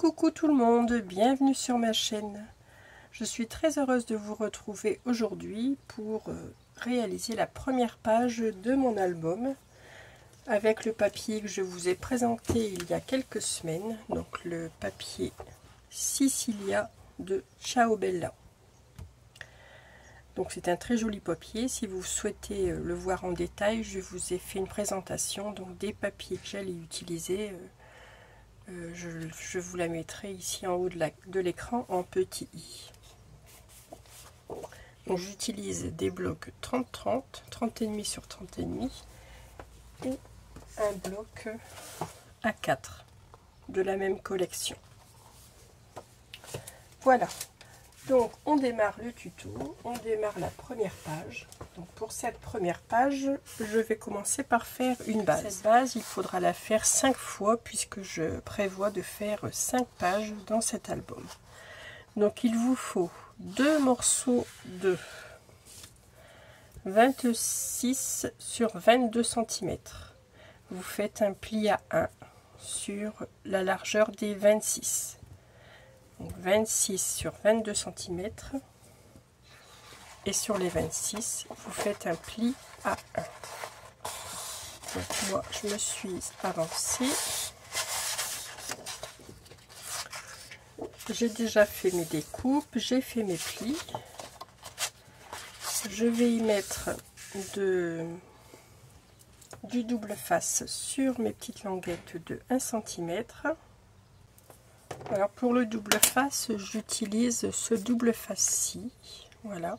Coucou tout le monde, bienvenue sur ma chaîne. Je suis très heureuse de vous retrouver aujourd'hui pour réaliser la première page de mon album avec le papier que je vous ai présenté il y a quelques semaines, donc le papier Sicilia de Ciao Bella. Donc c'est un très joli papier. Si vous souhaitez le voir en détail, je vous ai fait une présentation donc des papiers que j'allais utiliser. Je vous la mettrai ici en haut de l'écran en petit i. Donc j'utilise des blocs 30-30, 30,5 sur 30,5 et un bloc A4 de la même collection. Voilà. Donc on démarre le tuto, on démarre la première page. Donc pour cette première page, je vais commencer par faire une base. Cette base, il faudra la faire 5 fois puisque je prévois de faire 5 pages dans cet album. Donc il vous faut 2 morceaux de 26 sur 22 cm. Vous faites un pli à 1 sur la largeur des 26. Donc 26 sur 22 cm et sur les 26 vous faites un pli à 1. Donc moi je me suis avancée, j'ai déjà fait mes découpes, j'ai fait mes plis. Je vais y mettre du double face sur mes petites languettes de 1 cm. Alors pour le double face, j'utilise ce double face-ci, voilà.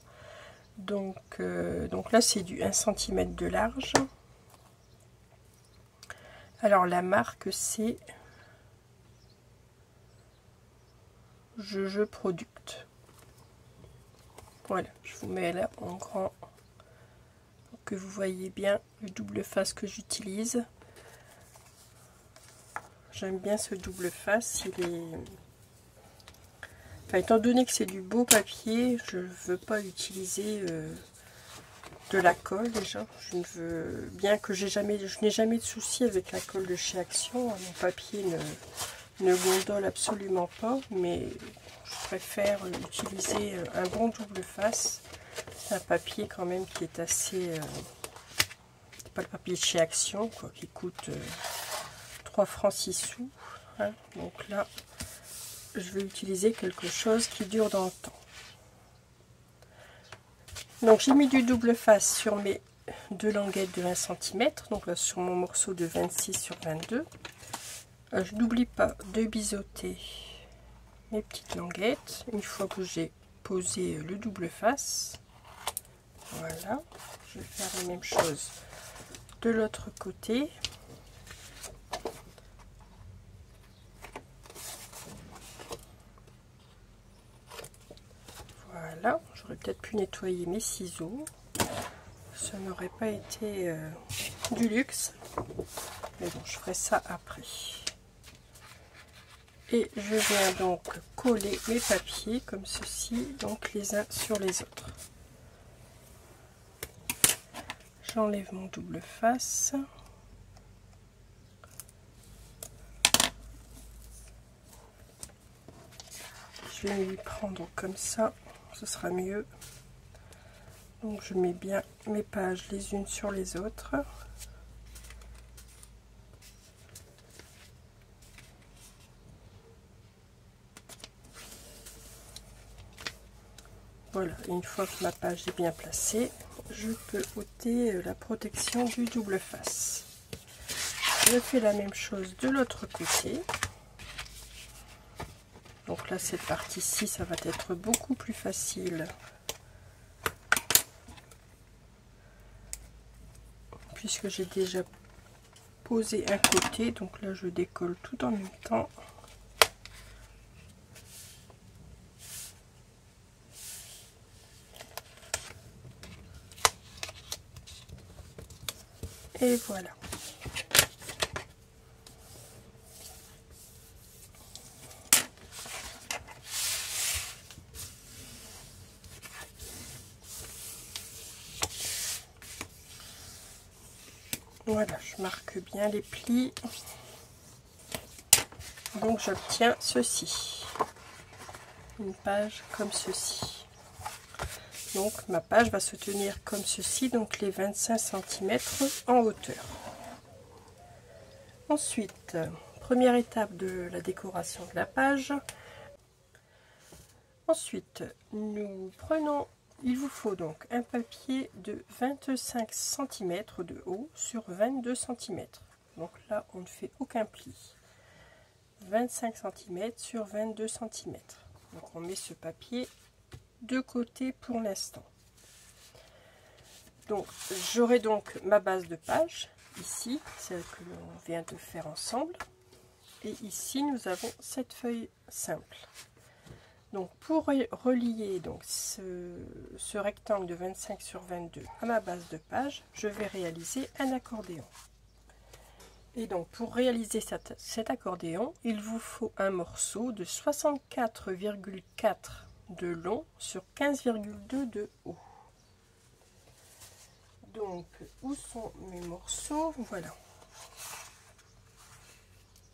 Donc là c'est du 1 cm de large. Alors la marque c'est Je Product. Voilà, je vous mets là en grand pour que vous voyez bien le double face que j'utilise. J'aime bien ce double face, il est... Enfin, étant donné que c'est du beau papier, je ne veux pas utiliser de la colle déjà. Je ne veux... Bien que je n'ai jamais de souci avec la colle de chez Action, mon papier ne gondole absolument pas, mais je préfère utiliser un bon double face. C'est un papier quand même qui est assez... pas le papier de chez Action, quoi, qui coûte 3 francs 6 sous. Hein. Donc là, je vais utiliser quelque chose qui dure dans le temps. Donc j'ai mis du double face sur mes 2 languettes de 1 cm, donc là sur mon morceau de 26 sur 22. Je n'oublie pas de biseauter mes petites languettes une fois que j'ai posé le double face. Voilà, je vais faire la même chose de l'autre côté. Voilà, j'aurais peut-être pu nettoyer mes ciseaux, ça n'aurait pas été du luxe, mais bon, je ferai ça après. Et je viens donc coller mes papiers comme ceci, donc les uns sur les autres. J'enlève mon double face. Je vais lui prendre comme ça, ce sera mieux. Donc je mets bien mes pages les unes sur les autres. Voilà, et une fois que ma page est bien placée, je peux ôter la protection du double face. Je fais la même chose de l'autre côté. Donc là, cette partie-ci, ça va être beaucoup plus facile. Puisque j'ai déjà posé un côté, donc là, je décolle tout en même temps. Et voilà. Voilà, je marque bien les plis. Donc j'obtiens ceci, une page comme ceci. Donc ma page va se tenir comme ceci, donc les 25 cm en hauteur. Ensuite, première étape de la décoration de la page. Ensuite, nous prenons, il vous faut donc un papier de 25 cm de haut sur 22 cm. Donc là, on ne fait aucun pli. 25 cm sur 22 cm. Donc on met ce papier de côté pour l'instant. Donc j'aurai donc ma base de page ici, celle que l'on vient de faire ensemble, et ici nous avons cette feuille simple. Donc pour relier donc ce rectangle de 25 sur 22 à ma base de page, je vais réaliser un accordéon. Et donc pour réaliser cet accordéon, il vous faut un morceau de 64,4 de long sur 15,2 de haut. Donc où sont mes morceaux? Voilà.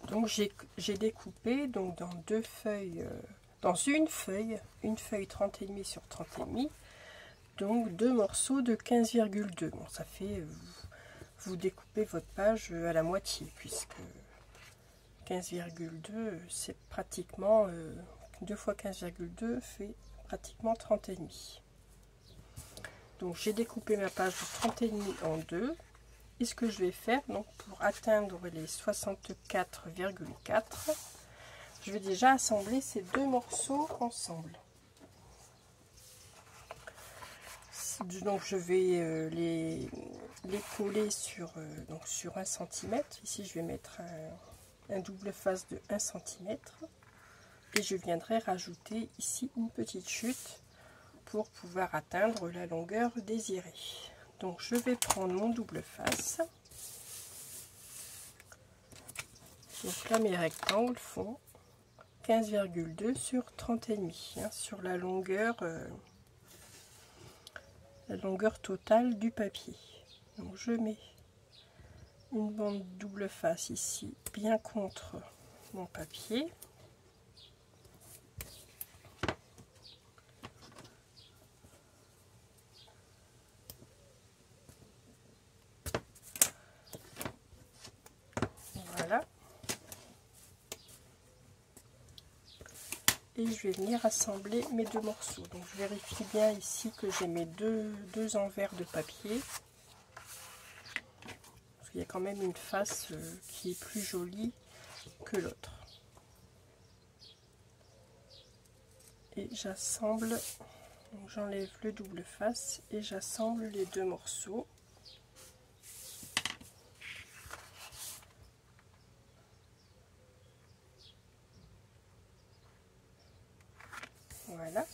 Donc j'ai découpé donc dans deux feuilles, dans une feuille 30,5 sur 30,5, donc deux morceaux de 15,2. Bon, ça fait vous découpez votre page à la moitié, puisque 15,2 c'est pratiquement 2 fois 15,2 fait pratiquement 30,5. Donc j'ai découpé ma page de 30,5 en deux. Et ce que je vais faire donc pour atteindre les 64,4, je vais déjà assembler ces deux morceaux ensemble. Donc je vais les coller sur 1 cm. Ici je vais mettre un double face de 1 cm. Et je viendrai rajouter ici une petite chute pour pouvoir atteindre la longueur désirée. Donc je vais prendre mon double face. Donc là mes rectangles font 15,2 sur 30,5 hein, sur la longueur totale du papier. Donc je mets une bande double face ici bien contre mon papier. Voilà. Et je vais venir assembler mes deux morceaux. Donc je vérifie bien ici que j'ai mes deux envers de papier. Parce qu'il y a quand même une face qui est plus jolie que l'autre. Et j'assemble, j'enlève le double face et j'assemble les deux morceaux. Voilà.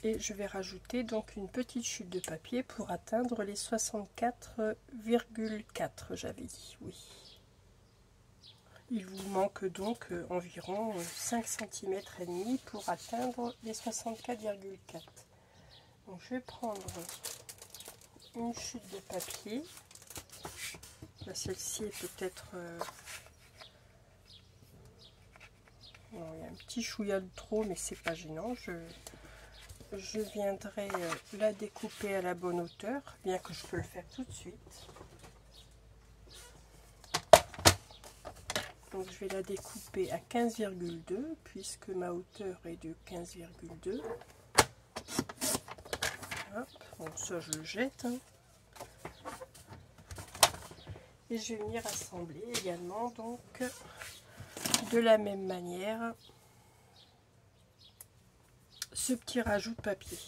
Et je vais rajouter donc une petite chute de papier pour atteindre les 64,4, j'avais dit, oui. Il vous manque donc environ 5 cm et demi pour atteindre les 64,4. Donc je vais prendre une chute de papier. Celle-ci est peut-être... non, il y a un petit chouïa de trop, mais c'est pas gênant. Je viendrai la découper à la bonne hauteur, bien que je peux le faire tout de suite. Donc je vais la découper à 15,2 puisque ma hauteur est de 15,2. Donc ça je le jette. Hein. Et je vais venir assembler également donc de la même manière ce petit rajout de papier.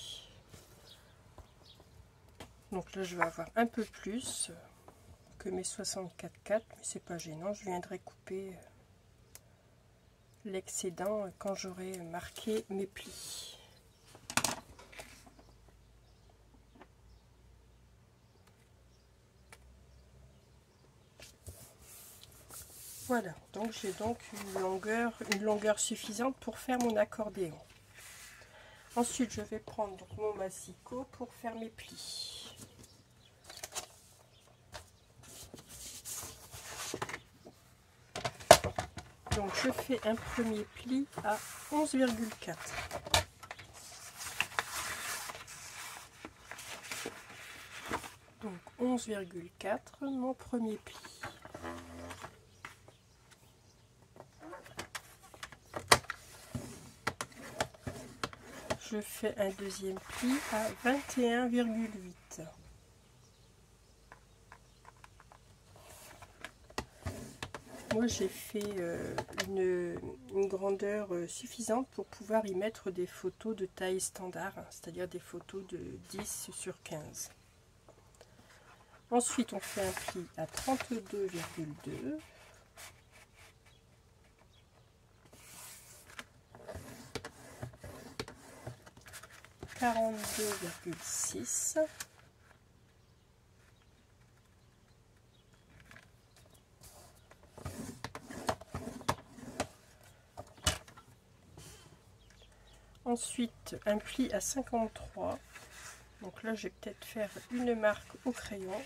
Donc là je vais avoir un peu plus que mes 64,4, mais c'est pas gênant, je viendrai couper l'excédent quand j'aurai marqué mes plis. Voilà, donc j'ai donc une longueur suffisante pour faire mon accordéon. Ensuite je vais prendre donc mon massicot pour faire mes plis. Donc je fais un premier pli à 11,4. Donc 11,4, mon premier pli. Je fais un deuxième pli à 21,8. Moi j'ai fait une grandeur suffisante pour pouvoir y mettre des photos de taille standard, c'est-à-dire des photos de 10 sur 15. Ensuite on fait un pli à 32,2. « 42,6 » Ensuite, un pli à 53. Donc là, je vais peut-être faire une marque au crayon,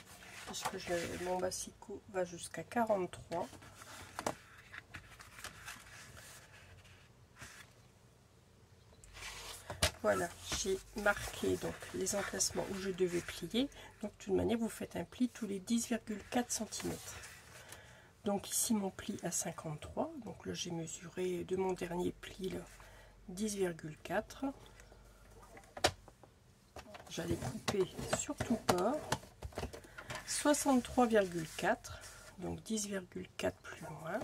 puisque mon massicot va jusqu'à 43. Voilà, j'ai marqué donc les emplacements où je devais plier. Donc de toute manière, vous faites un pli tous les 10,4 cm. Donc ici, mon pli à 53. Donc là, j'ai mesuré de mon dernier pli là, 10,4. J'allais couper sur tout port. 63,4, donc 10,4 plus loin.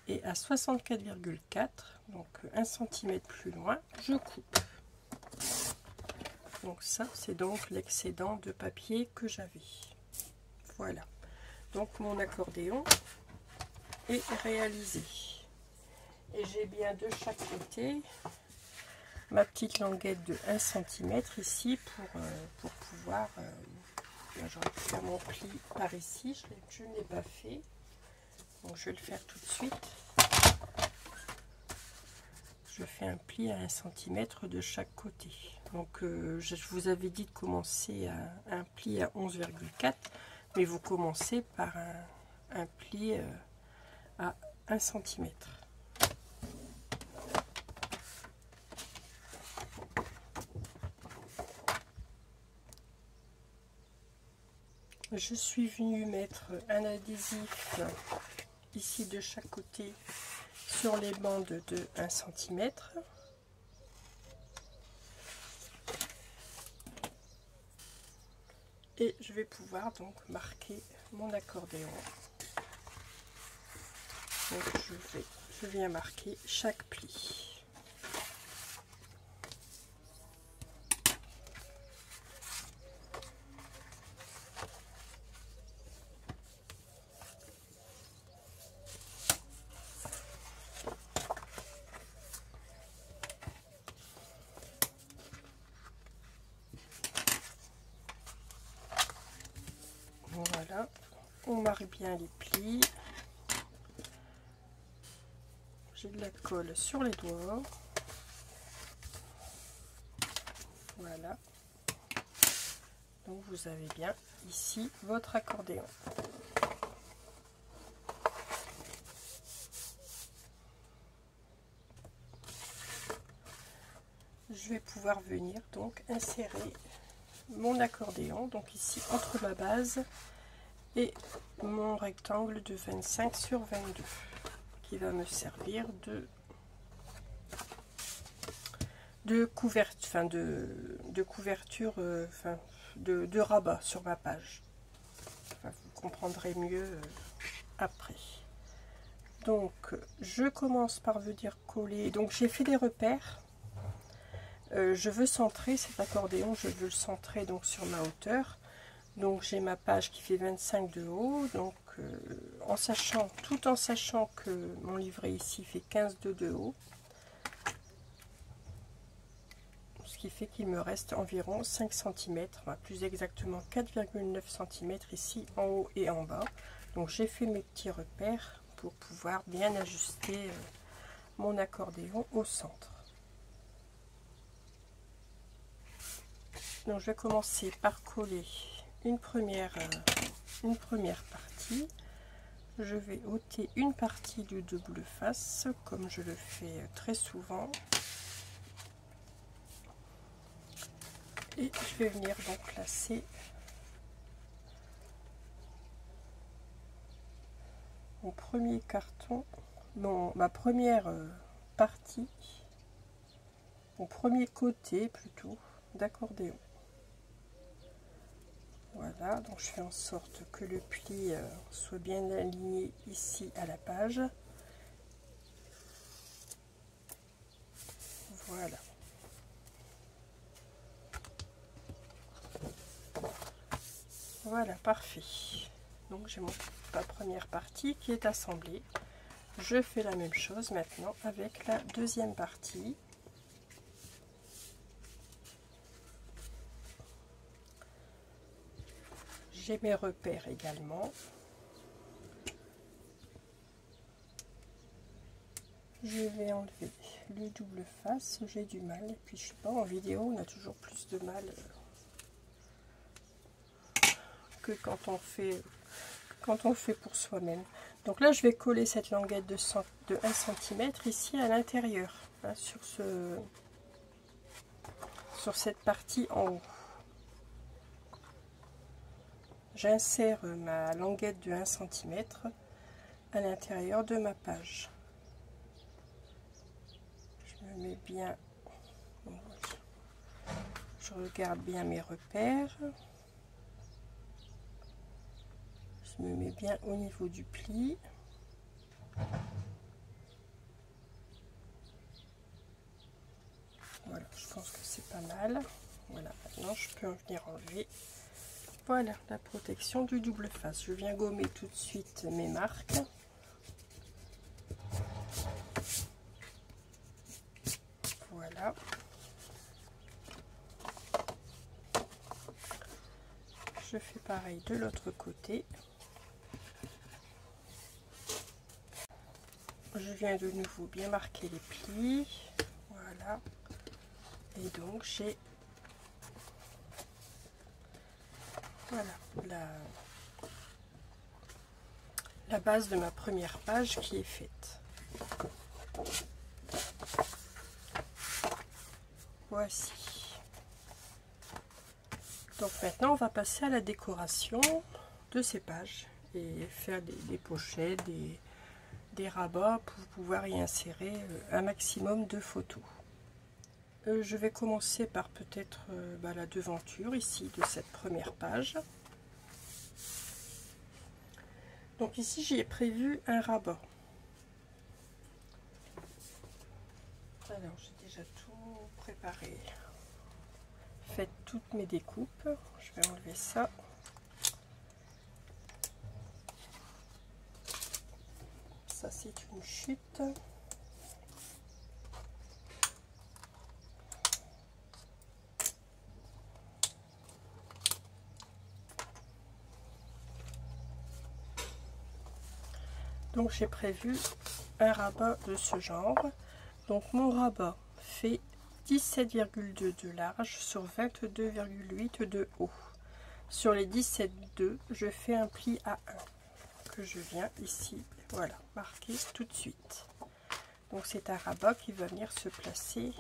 Et à 64,4, donc 1 cm plus loin, je coupe. Donc ça, c'est donc l'excédent de papier que j'avais. Voilà. Donc mon accordéon est réalisé. Et j'ai bien de chaque côté ma petite languette de 1 cm ici pour pouvoir... j'aurais pu faire mon pli par ici, je ne l'ai pas fait. Donc je vais le faire tout de suite. Je fais un pli à 1 cm de chaque côté. Donc je vous avais dit de commencer à un pli à 11,4, mais vous commencez par un pli à 1 cm. Je suis venue mettre un adhésif ici de chaque côté sur les bandes de 1 cm. Et je vais pouvoir donc marquer mon accordéon. Donc je viens marquer chaque pli. Voilà, on marque bien les plis. J'ai de la colle sur les doigts. Voilà. Donc vous avez bien ici votre accordéon. Je vais pouvoir venir donc insérer mon accordéon, donc ici entre ma base et mon rectangle de 25 sur 22 qui va me servir de couverture, de rabat sur ma page. Enfin, vous comprendrez mieux après. Donc je commence par venir coller. Donc j'ai fait des repères. Je veux centrer cet accordéon, je veux le centrer donc sur ma hauteur. Donc j'ai ma page qui fait 25 de haut, donc tout en sachant que mon livret ici fait 15 de haut, ce qui fait qu'il me reste environ 5 cm, plus exactement 4,9 cm ici en haut et en bas. Donc j'ai fait mes petits repères pour pouvoir bien ajuster mon accordéon au centre. Donc je vais commencer par coller une première partie. Je vais ôter une partie du double face comme je le fais très souvent. Et je vais venir donc placer mon premier carton, ma première partie, mon premier côté plutôt d'accordéon. Voilà, donc je fais en sorte que le pli soit bien aligné ici à la page. Voilà. Voilà, parfait. Donc j'ai ma première partie qui est assemblée. Je fais la même chose maintenant avec la deuxième partie. J'ai mes repères également. Je vais enlever le double face, j'ai du mal. Et puis je sais pas, en vidéo on a toujours plus de mal que quand on fait pour soi-même. Donc là je vais coller cette languette de 1 cm ici à l'intérieur, hein, sur cette partie en haut. J'insère ma languette de 1 cm à l'intérieur de ma page. Je me mets bien, je regarde bien mes repères. Je me mets bien au niveau du pli. Voilà, je pense que c'est pas mal. Voilà, maintenant je peux en venir enlever. Voilà la protection du double face. Je viens gommer tout de suite mes marques. Voilà. Je fais pareil de l'autre côté. Je viens de nouveau bien marquer les plis. Voilà. Et donc j'ai voilà la base de ma première page qui est faite. Voici. Donc maintenant on va passer à la décoration de ces pages et faire des pochettes, des rabats pour pouvoir y insérer un maximum de photos. Je vais commencer par peut-être la devanture ici de cette première page. Donc ici j'ai prévu un rabat. Alors j'ai déjà tout préparé. Faites toutes mes découpes. Je vais enlever ça. Ça c'est une chute. Donc j'ai prévu un rabat de ce genre. Donc mon rabat fait 17,2 de large sur 22,8 de haut. Sur les 17,2, je fais un pli à 1 que je viens ici, voilà, marquer tout de suite. Donc c'est un rabat qui va venir se placer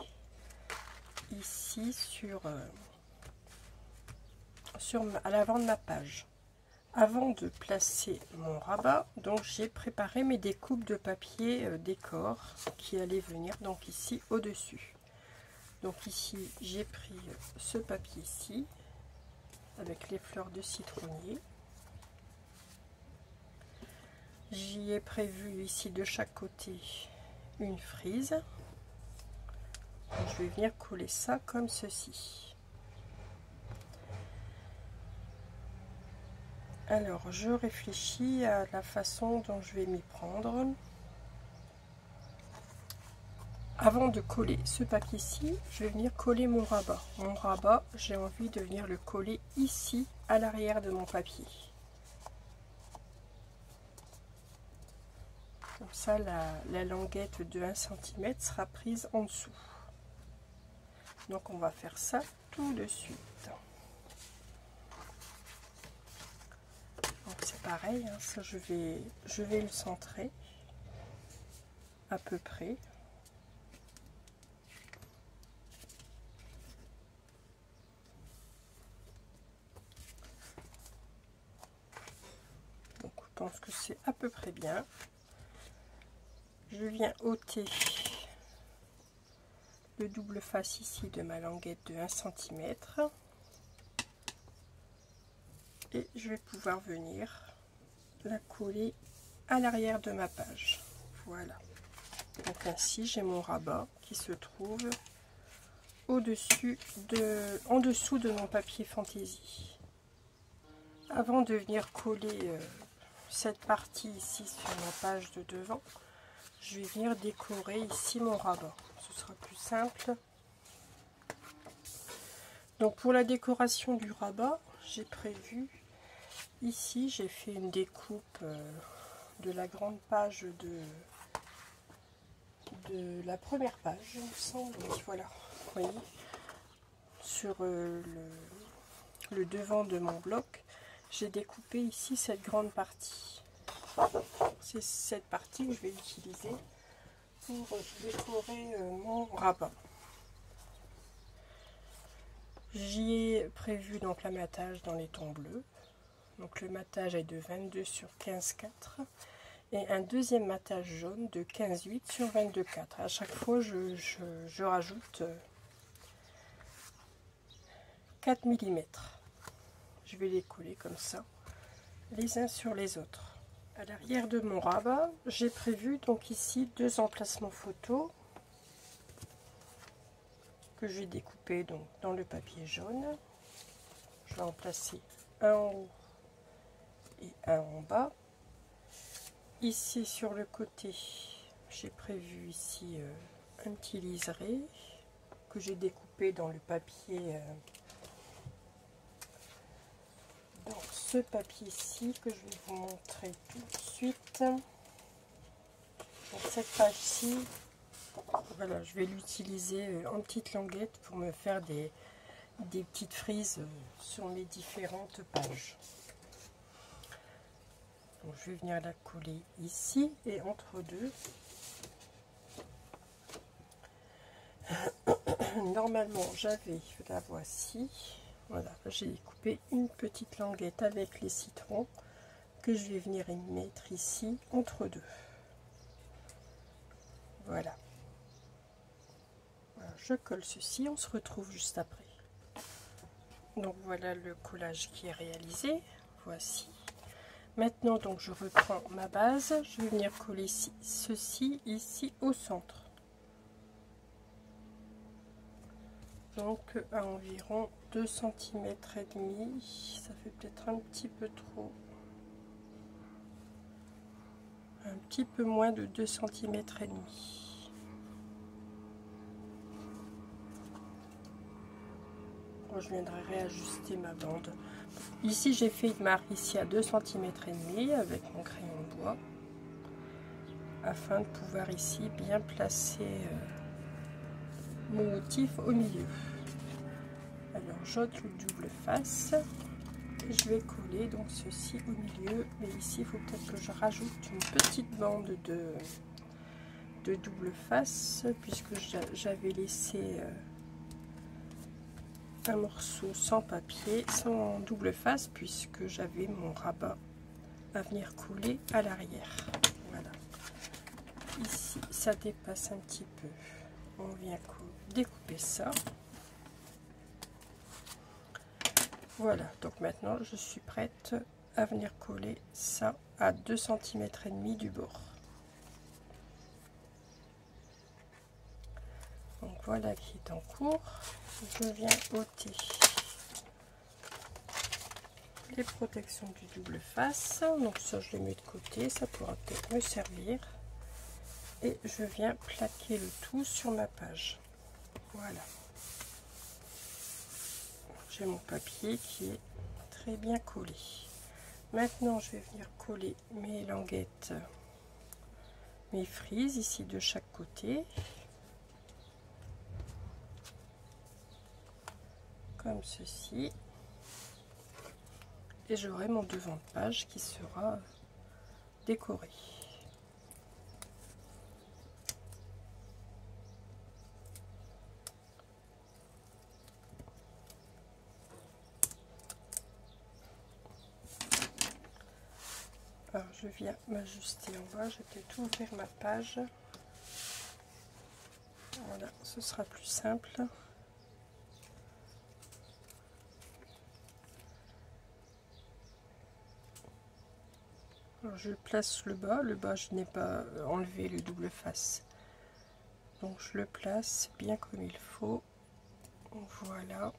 ici à l'avant de ma page. Avant de placer mon rabat, donc j'ai préparé mes découpes de papier décor qui allaient venir donc ici au-dessus. Donc ici j'ai pris ce papier-ci avec les fleurs de citronnier. J'y ai prévu ici de chaque côté une frise. Je vais venir coller ça comme ceci. Alors, je réfléchis à la façon dont je vais m'y prendre. Avant de coller ce papier-ci, je vais venir coller mon rabat. Mon rabat, j'ai envie de venir le coller ici, à l'arrière de mon papier. Comme ça, la languette de 1 cm sera prise en dessous. Donc, on va faire ça tout de suite. pareil, hein, ça je vais le centrer à peu près. Donc je pense que c'est à peu près bien. Je viens ôter le double face ici de ma languette de 1 cm. Et je vais pouvoir venir la coller à l'arrière de ma page. Voilà. Donc ainsi j'ai mon rabat qui se trouve au-dessus en dessous de mon papier fantaisie. Avant de venir coller cette partie ici sur ma page de devant, je vais venir décorer ici mon rabat. Ce sera plus simple. Donc pour la décoration du rabat, j'ai prévu ici, j'ai fait une découpe de la grande page de la première page, il me semble. Voilà, vous voyez, sur le devant de mon bloc, j'ai découpé ici cette grande partie. C'est cette partie que je vais utiliser pour décorer mon rabat. J'y ai prévu donc l'amattage dans les tons bleus. Donc le matage est de 22 sur 15,4 et un deuxième matage jaune de 15,8 sur 22,4. À chaque fois, je rajoute 4 mm. Je vais les coller comme ça, les uns sur les autres. À l'arrière de mon rabat, j'ai prévu donc ici 2 emplacements photos que j'ai découpés donc dans le papier jaune. Je vais en placer un en haut et un en bas. Ici sur le côté, j'ai prévu ici un petit liseré que j'ai découpé dans le papier, dans ce papier-ci que je vais vous montrer tout de suite. Donc cette page-ci, voilà, je vais l'utiliser en petite languette pour me faire des petites frises sur mes différentes pages. Donc, je vais venir la coller ici et entre deux. Normalement, j'avais, la voici. Voilà, j'ai découpé une petite languette avec les citrons que je vais venir y mettre ici entre deux. Voilà. Voilà, je colle ceci, on se retrouve juste après. Donc voilà le collage qui est réalisé. Voici. Maintenant, donc, je reprends ma base. Je vais venir coller ceci ici au centre. Donc, à environ 2 cm et demi. Ça fait peut-être un petit peu trop. Un petit peu moins de 2 cm et demi. Bon, je viendrai réajuster ma bande. Ici, j'ai fait une marque ici à 2 cm et demi avec mon crayon bois, afin de pouvoir ici bien placer mon motif au milieu. Alors j'ôte le double face et je vais coller donc ceci au milieu, mais ici il faut peut-être que je rajoute une petite bande de double face, puisque j'avais laissé un morceau sans papier, sans double face, puisque j'avais mon rabat à venir coller à l'arrière. Voilà, ici ça dépasse un petit peu, on vient découper ça. Voilà, donc maintenant je suis prête à venir coller ça à 2 cm et demi du bord. Donc voilà qui est en cours. Je viens ôter les protections du double face. Donc ça je les mets de côté, ça pourra peut-être me servir. Et je viens plaquer le tout sur ma page. Voilà. J'ai mon papier qui est très bien collé. Maintenant je vais venir coller mes languettes, mes frises ici de chaque côté, comme ceci, et j'aurai mon devant de page qui sera décoré. Alors je viens m'ajuster en bas, je vais peut-être ouvrir ma page. Voilà, ce sera plus simple. Alors je place le bas je n'ai pas enlevé le double face. Donc je le place bien comme il faut. Voilà.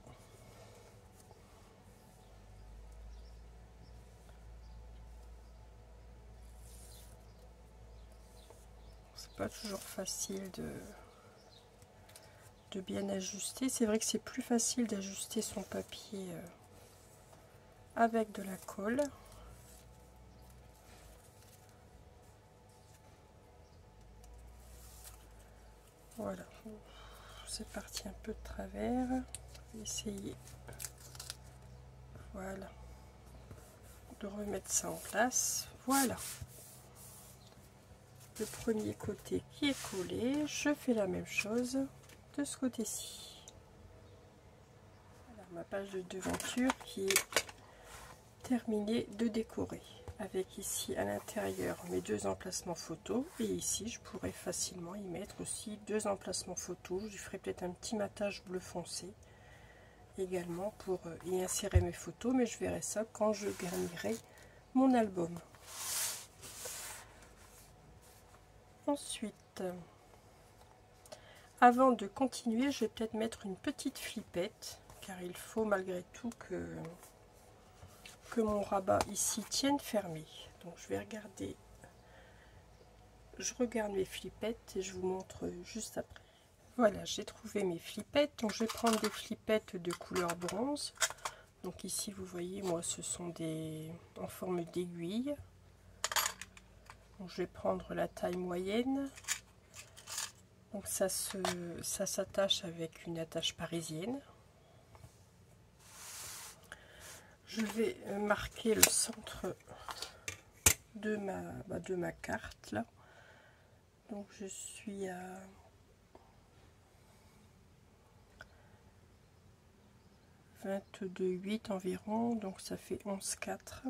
C'est pas toujours facile de bien ajuster. C'est vrai que c'est plus facile d'ajuster son papier avec de la colle. Voilà, c'est parti un peu de travers. Essayer, voilà, de remettre ça en place. Voilà, le premier côté qui est collé, je fais la même chose de ce côté-ci. Voilà, ma page de devanture qui est terminée de décorer. Avec ici à l'intérieur mes deux emplacements photos, et ici je pourrais facilement y mettre aussi deux emplacements photos. Je ferai peut-être un petit matage bleu foncé également pour y insérer mes photos, mais je verrai ça quand je garnirai mon album. Ensuite, avant de continuer, je vais peut-être mettre une petite flippette, car il faut malgré tout que mon rabat ici tienne fermé. Donc je vais regarder, je regarde mes flippettes et je vous montre juste après. Voilà, j'ai trouvé mes flippettes. Donc je vais prendre des flippettes de couleur bronze. Donc ici vous voyez, moi ce sont des en forme d'aiguille. Donc je vais prendre la taille moyenne. Donc ça s'attache avec une attache parisienne. Je vais marquer le centre de ma carte là. Donc je suis à 22,8 environ, donc ça fait 11,4.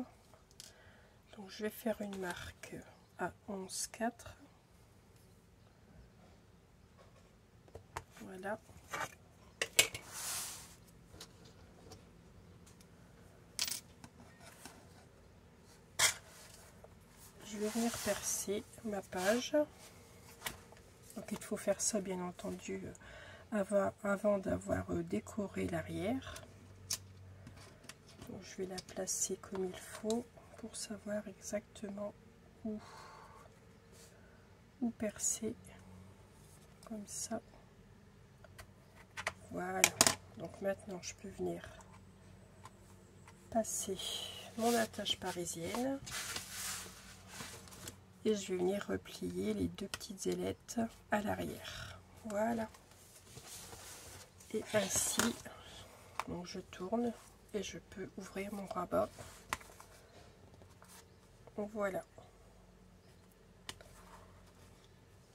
Donc je vais faire une marque à 11,4. Voilà. Je vais venir percer ma page. Donc il faut faire ça bien entendu avant d'avoir décoré l'arrière. Je vais la placer comme il faut pour savoir exactement où percer, comme ça. Voilà, donc maintenant je peux venir passer mon attache parisienne et je vais venir replier les deux petites ailettes à l'arrière. Voilà, et ainsi donc je tourne et je peux ouvrir mon rabat. Voilà,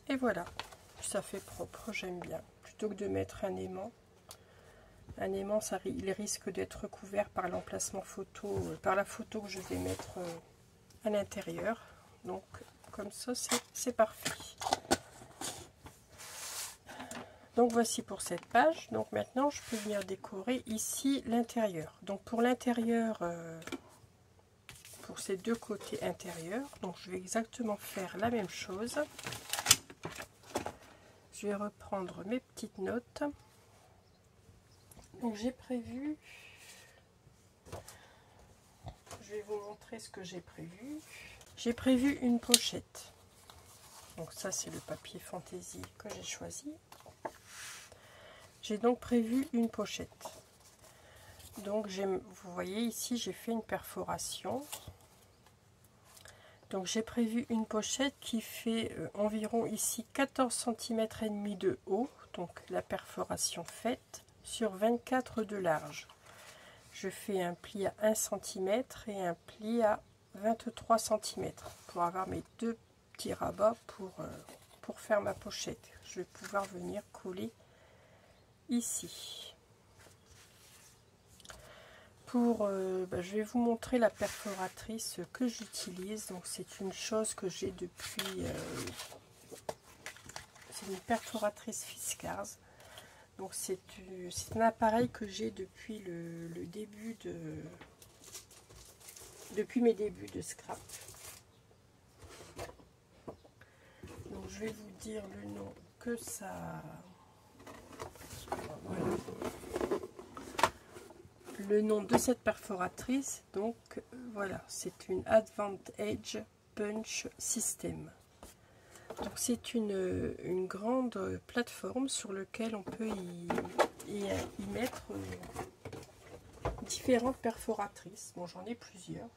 et voilà, ça fait propre, j'aime bien. Plutôt que de mettre un aimant, il risque d'être recouvert par l'emplacement photo, par la photo que je vais mettre à l'intérieur. Donc comme ça c'est parfait. Donc voici pour cette page. Donc maintenant je peux venir décorer ici l'intérieur. Donc pour l'intérieur, pour ces deux côtés intérieurs, donc je vais exactement faire la même chose. Je vais reprendre mes petites notes. Donc j'ai prévu, je vais vous montrer ce que j'ai prévu. J'ai prévu une pochette. Donc ça c'est le papier fantaisie que j'ai choisi. J'ai donc prévu une pochette. Donc vous voyez ici j'ai fait une perforation. Donc j'ai prévu une pochette qui fait environ ici 14 cm et demi de haut. Donc la perforation faite sur 24 de large. je fais un pli à 1 cm et un pli à 23 cm pour avoir mes deux petits rabats pour faire ma pochette. Je vais pouvoir venir coller ici. Je vais vous montrer la perforatrice que j'utilise. Donc c'est une chose que j'ai depuis, c'est une perforatrice Fiskars. Donc c'est un appareil que j'ai depuis le début depuis mes débuts de scrap. Donc je vais vous dire le nom que ça. Voilà. Le nom de cette perforatrice, donc voilà, c'est une Advantage Punch System. Donc c'est une grande plateforme sur laquelle on peut y mettre différentes perforatrices. Bon, j'en ai plusieurs.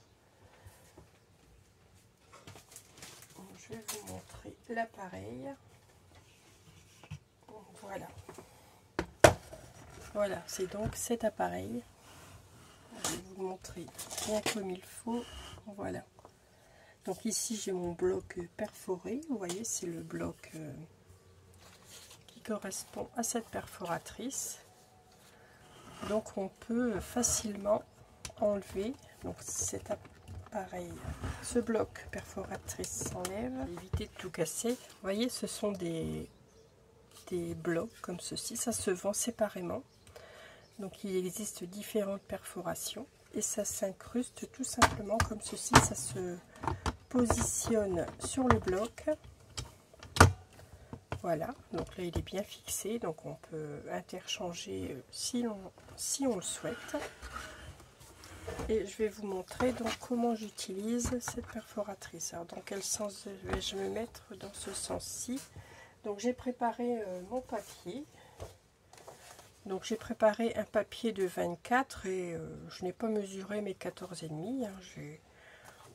Donc, je vais vous montrer l'appareil. Voilà. Voilà, c'est donc cet appareil. Je vais vous le montrer bien comme il faut. Voilà. Donc ici j'ai mon bloc perforé. Vous voyez, c'est le bloc qui correspond à cette perforatrice. Donc on peut facilement enlever donc cet appareil. Ce bloc perforatrice s'enlève. Éviter de tout casser. Vous voyez, ce sont des blocs comme ceci. Ça se vend séparément. Donc il existe différentes perforations et ça s'incruste tout simplement comme ceci. Ça se positionne sur le bloc. Voilà, donc là il est bien fixé, donc on peut interchanger si on le souhaite. Et je vais vous montrer donc comment j'utilise cette perforatrice. Alors dans quel sens vais-je me mettre? Dans ce sens-ci. Donc j'ai préparé mon papier. Donc j'ai préparé un papier de 24 et je n'ai pas mesuré mes 14,5. Hein.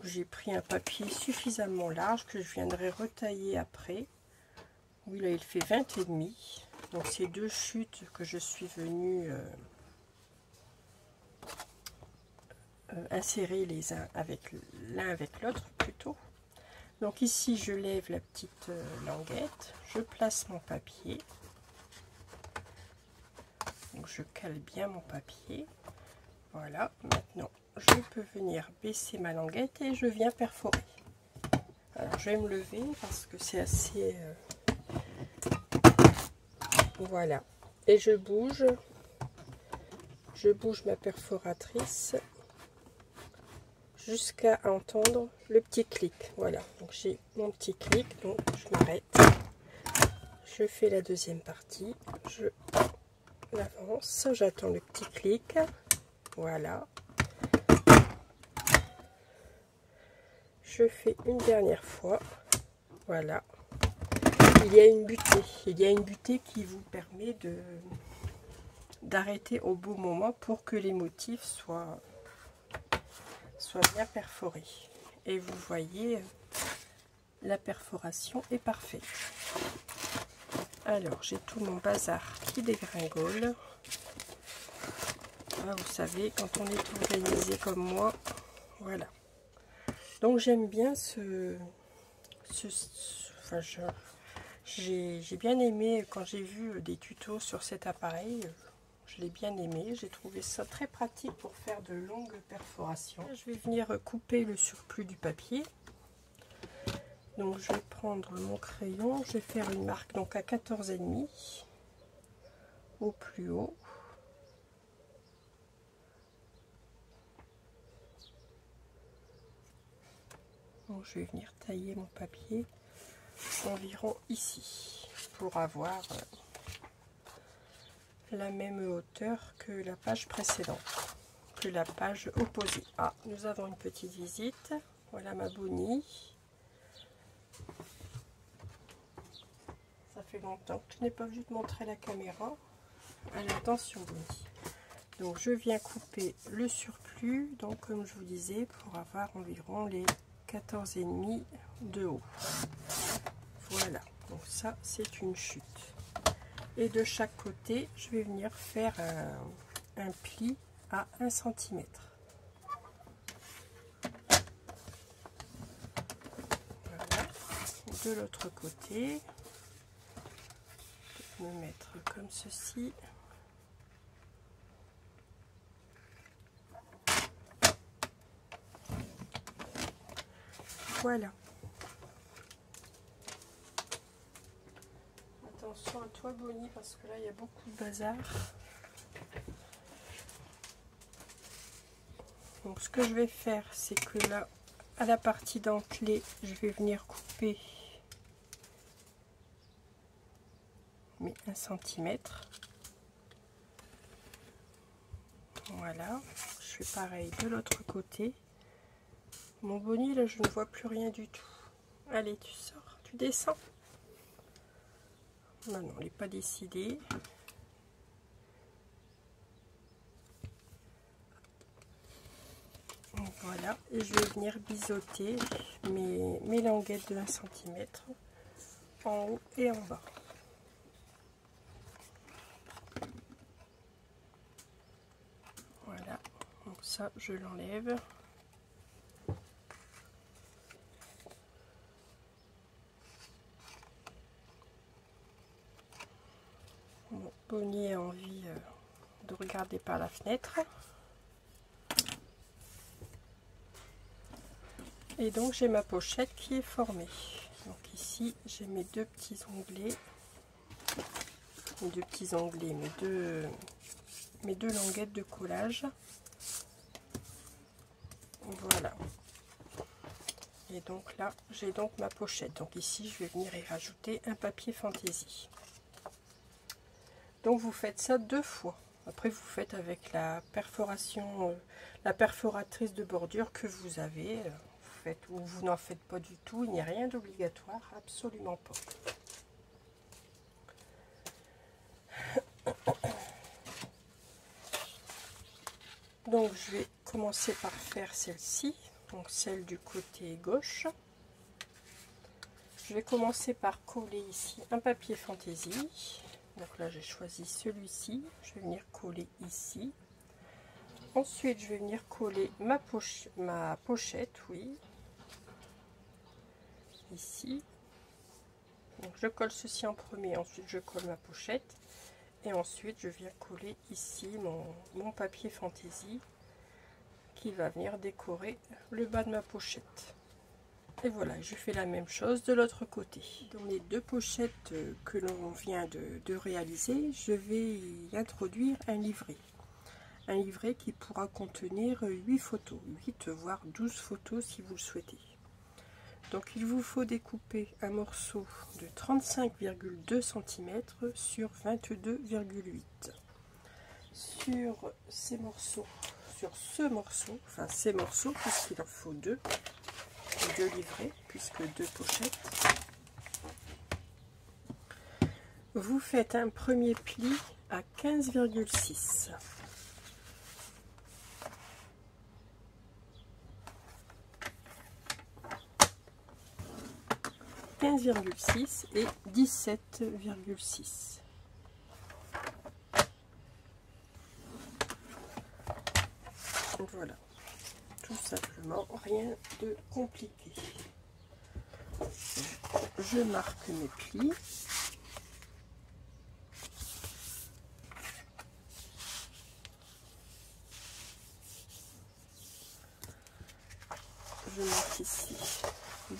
J'ai pris un papier suffisamment large que je viendrai retailler après. Oui, là il fait 20,5. Donc c'est deux chutes que je suis venue insérer l'un avec l'autre plutôt. Donc ici je lève la petite languette, je place mon papier. Donc je cale bien mon papier. Voilà, maintenant je peux venir baisser ma languette et je viens perforer. Alors je vais me lever parce que c'est assez... Voilà. Et je bouge ma perforatrice jusqu'à entendre le petit clic. Voilà, donc j'ai mon petit clic, donc je m'arrête. Je fais la deuxième partie, je l'avance, j'attends le petit clic. Voilà. Je fais une dernière fois. Voilà. Il y a une butée qui vous permet d'arrêter au bon moment pour que les motifs soient bien perforés. Et vous voyez, la perforation est parfaite. Alors, j'ai tout mon bazar qui dégringole. Ah, vous savez, quand on est organisé comme moi, voilà. Donc j'aime bien j'ai bien aimé quand j'ai vu des tutos sur cet appareil. Je l'ai bien aimé, j'ai trouvé ça très pratique pour faire de longues perforations. Je vais venir couper le surplus du papier. Donc je vais prendre mon crayon, je vais faire une marque donc à 14,5 au plus haut. Donc je vais venir tailler mon papier environ ici pour avoir la même hauteur que la page précédente, que la page opposée. Ah, nous avons une petite visite. Voilà ma Bonnie. Ça fait longtemps que je n'ai pas vu te montrer la caméra. Alors attention Bonnie. Donc je viens couper le surplus, donc comme je vous disais, pour avoir environ les 14,5 de haut. Voilà, donc ça c'est une chute. Et de chaque côté, je vais venir faire un pli à 1 cm. Voilà. De l'autre côté, je vais me mettre comme ceci. Voilà. Attention à toi, Bonnie, parce que là, il y a beaucoup de bazar. Donc, ce que je vais faire, c'est que là, à la partie dentelée, je vais venir couper mes 1 cm. Voilà. Je fais pareil de l'autre côté. Mon Bonnie, là, je ne vois plus rien du tout. Allez, tu sors, tu descends. Non, non, elle n'est pas décidée. Voilà, et je vais venir biseauter mes languettes de 1 cm en haut et en bas. Voilà, donc ça, je l'enlève. Bon, Bonnie a envie de regarder par la fenêtre. Et donc j'ai ma pochette qui est formée. Donc ici j'ai mes deux petits onglets. Mes deux languettes de collage. Voilà. Et donc là j'ai donc ma pochette. Donc ici je vais venir y rajouter un papier fantaisie. Donc vous faites ça 2 fois. Après vous faites avec la perforation, la perforatrice de bordure que vous avez. Vous faites, ou vous n'en faites pas du tout. Il n'y a rien d'obligatoire, absolument pas. Donc je vais commencer par faire celle-ci, donc celle du côté gauche. Je vais commencer par coller ici un papier fantaisie. Donc là j'ai choisi celui-ci, je vais venir coller ici. Ensuite je vais venir coller ma pochette, oui, ici. Donc je colle ceci en premier, ensuite je colle ma pochette. Et ensuite je viens coller ici mon papier fantaisie qui va venir décorer le bas de ma pochette. Et voilà, je fais la même chose de l'autre côté. Dans les 2 pochettes que l'on vient de réaliser, je vais y introduire un livret. Un livret qui pourra contenir 8 photos, 8 voire 12 photos si vous le souhaitez. Donc il vous faut découper un morceau de 35,2 cm sur 22,8. Sur ces morceaux, enfin ces morceaux, puisqu'il en faut 2 livrets, puisque 2 pochettes. Vous faites un premier pli à 15,6. Et 17,6. Voilà, tout simplement, rien de compliqué. Je marque mes plis. Je marque ici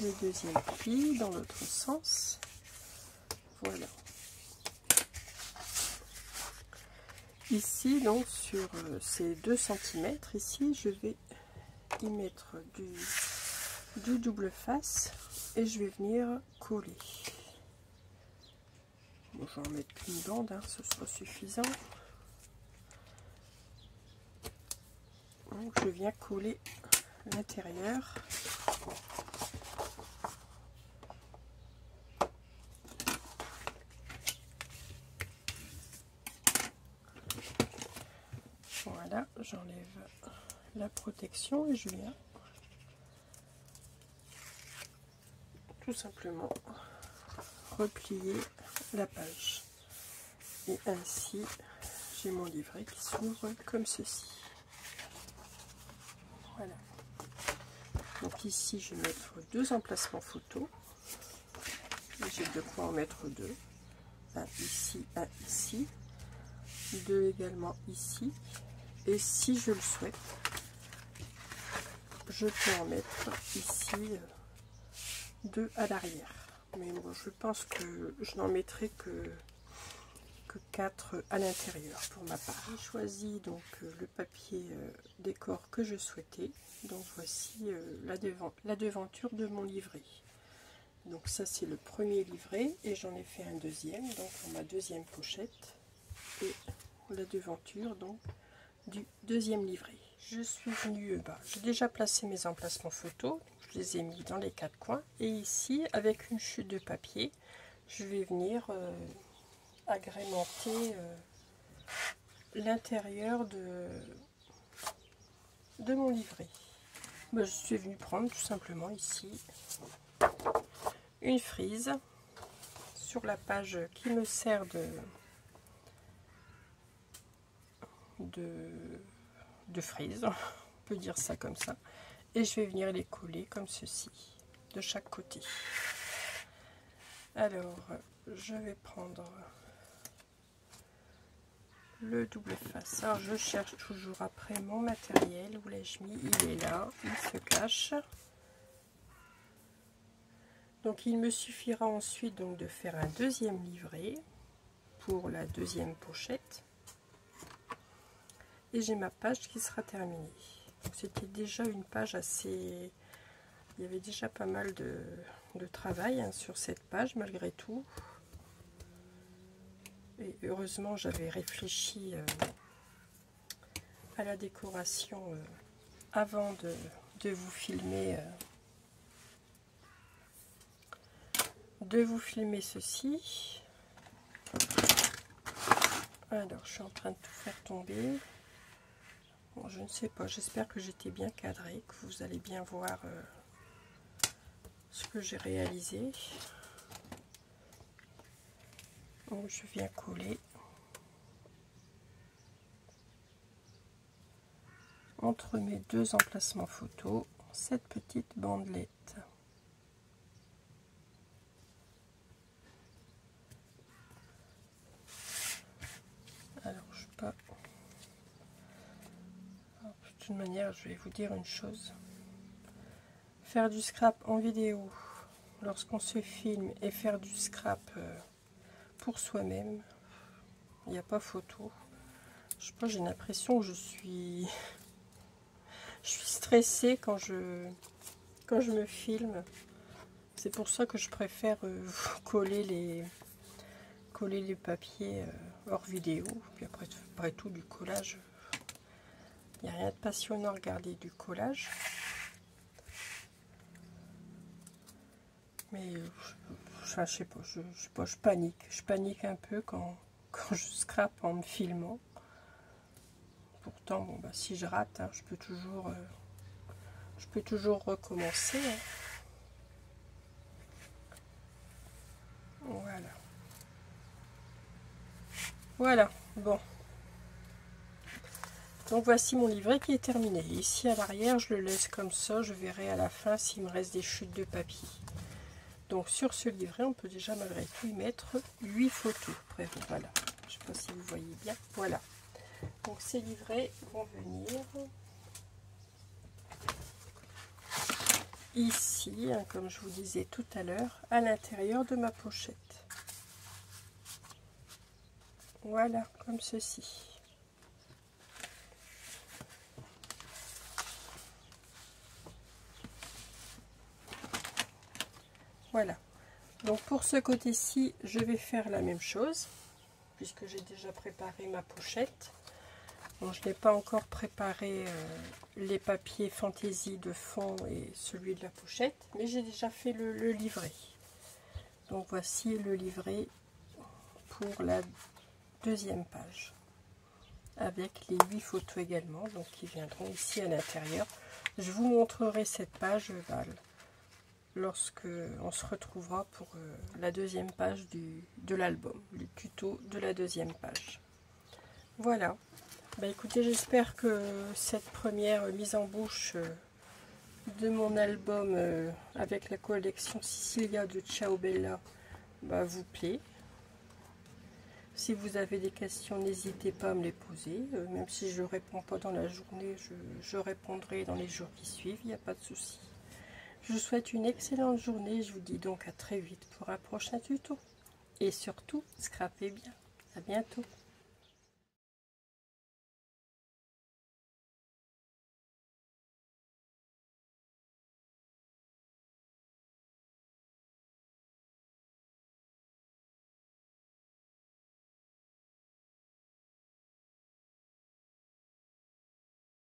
le deuxième pli dans l'autre sens. Voilà. Ici, donc, sur ces 2 cm, ici, je vais y mettre du double face et je vais venir coller. Bon, je vais en mettre qu'une bande, hein, ce sera suffisant. Donc, je viens coller l'intérieur. Voilà, j'enlève la protection et je viens tout simplement replier la page. Et ainsi, j'ai mon livret qui s'ouvre comme ceci. Voilà. Donc ici, je vais mettre 2 emplacements photos. J'ai de quoi en mettre 2. Un ici, un ici. 2 également ici. Et si je le souhaite, je peux en mettre ici 2 à l'arrière. Mais bon, je pense que je n'en mettrai que 4 à l'intérieur pour ma part. J'ai choisi donc le papier décor que je souhaitais. Donc voici la devanture de mon livret. Donc ça c'est le premier livret et j'en ai fait un deuxième, donc pour ma deuxième pochette et la devanture donc du deuxième livret. Je suis venue, j'ai déjà placé mes emplacements photos, je les ai mis dans les 4 coins et ici avec une chute de papier, je vais venir agrémenter l'intérieur de mon livret. Je suis venue prendre tout simplement ici une frise sur la page qui me sert de frise, on peut dire ça comme ça, et je vais venir les coller comme ceci de chaque côté. Alors je vais prendre le double face. Alors je cherche toujours après mon matériel, où l'ai-je mis? Il est là, il se cache. Donc il me suffira ensuite donc de faire un deuxième livret pour la deuxième pochette. Et j'ai ma page qui sera terminée. C'était déjà une page assez... Il y avait déjà pas mal de travail sur cette page malgré tout. Et heureusement j'avais réfléchi à la décoration avant de vous filmer ceci. Alors je suis en train de tout faire tomber. Bon, je ne sais pas, j'espère que j'étais bien cadrée, que vous allez bien voir ce que j'ai réalisé. Donc je viens coller entre mes 2 emplacements photos cette petite bandelette. Alors je sais pas. Alors, de toute manière, je vais vous dire une chose. Faire du scrap en vidéo lorsqu'on se filme et faire du scrap pour soi-même, il n'y a pas photo. Je sais pas, j'ai l'impression que je suis stressée quand je me filme. C'est pour ça que je préfère coller les papiers hors vidéo. Puis après tout, du collage, il n'y a rien de passionnant à regarder du collage. Mais je sais pas, je panique un peu quand je scrape en me filmant. Pourtant, bon, si je rate, hein, je peux toujours recommencer. Hein. Voilà, bon. Donc voici mon livret qui est terminé. Ici à l'arrière, je le laisse comme ça. Je verrai à la fin s'il me reste des chutes de papier. Donc sur ce livret, on peut déjà malgré tout y mettre 8 photos. Bref, voilà. Je ne sais pas si vous voyez bien. Voilà. Donc ces livrets vont venir ici, hein, comme je vous disais tout à l'heure, à l'intérieur de ma pochette. Voilà, comme ceci. Voilà. Donc pour ce côté-ci, je vais faire la même chose, puisque j'ai déjà préparé ma pochette. Bon, je n'ai pas encore préparé les papiers fantaisie de fond et celui de la pochette, mais j'ai déjà fait le livret. Donc voici le livret pour la deuxième page, avec les 8 photos également, donc qui viendront ici à l'intérieur. Je vous montrerai cette page lorsque on se retrouvera pour la deuxième page de l'album, le tuto de la deuxième page. Voilà. Bah écoutez, j'espère que cette première mise en bouche de mon album avec la collection Sicilia de Ciao Bella vous plaît. Si vous avez des questions, n'hésitez pas à me les poser. Même si je ne réponds pas dans la journée, je répondrai dans les jours qui suivent, il n'y a pas de souci. Je vous souhaite une excellente journée. Je vous dis donc à très vite pour un prochain tuto. Et surtout, scrapez bien. À bientôt.